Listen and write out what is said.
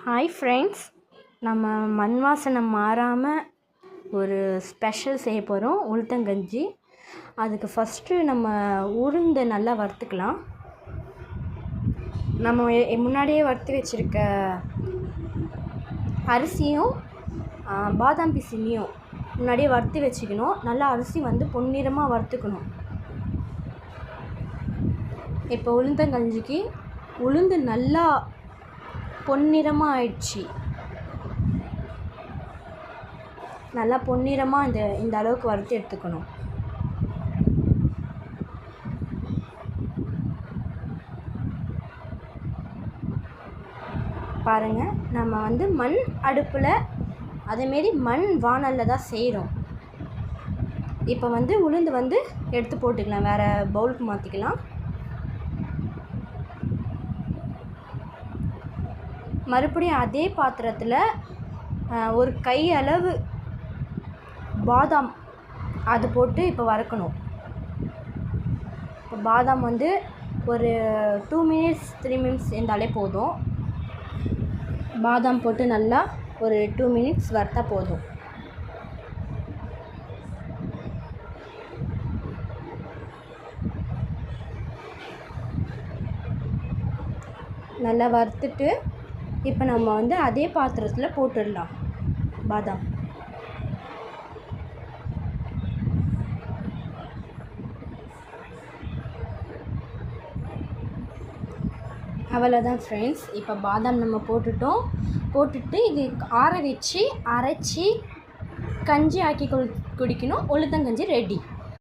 Hi friends, நம்ம மண் வாசனை மாறாமல் ஒரு ஸ்பெஷல் செய்ய போகிறோம், உளுத்தங்கஞ்சி. அதுக்கு ஃபஸ்ட்டு நம்ம உளுந்தை நல்லா வறுத்துக்கலாம். நம்ம முன்னாடியே வறுத்து வச்சுருக்க அரிசியும் பாதாம் பிசினியும் முன்னாடியே வறுத்து வச்சுக்கணும். நல்லா அரிசி பொன்னிறமாக வறுத்துக்கணும். இப்போ உளுந்தங்கஞ்சிக்கு உளுந்து நல்லா பொன்னிறமாக ஆயிடுச்சு. நல்லா பொன்னிறமாக இந்த அளவுக்கு வறுத்து எடுத்துக்கணும். பாருங்கள், நம்ம மண் அடுப்பில் அதேமாரி மண் வாணலில் தான் செய்கிறோம். இப்போ உளுந்து எடுத்து போட்டுக்கலாம், வேறு பவுலுக்கு மாற்றிக்கலாம். மறுபடியும் அதே பாத்திரத்தில் ஒரு கை அளவு பாதாம் அது போட்டு இப்போ வறுக்கணும். இப்போ பாதாம் ஒரு 2 minutes 3 minutes இருந்தாலே போதும். பாதாம் போட்டு நல்லா ஒரு 2 minutes வறுத்தா போதும். நல்லா வறுத்துட்டு இப்போ நம்ம அதே பாத்திரத்தில் போட்டுடலாம் பாதாம். அவ்வளோதான் ஃப்ரெண்ட்ஸ். இப்போ பாதாம் நம்ம போட்டுட்டு இது ஆற வச்சு அரைச்சி கஞ்சி ஆக்கி குடிக்கணும். உளுத்தங்கஞ்சி ரெடி.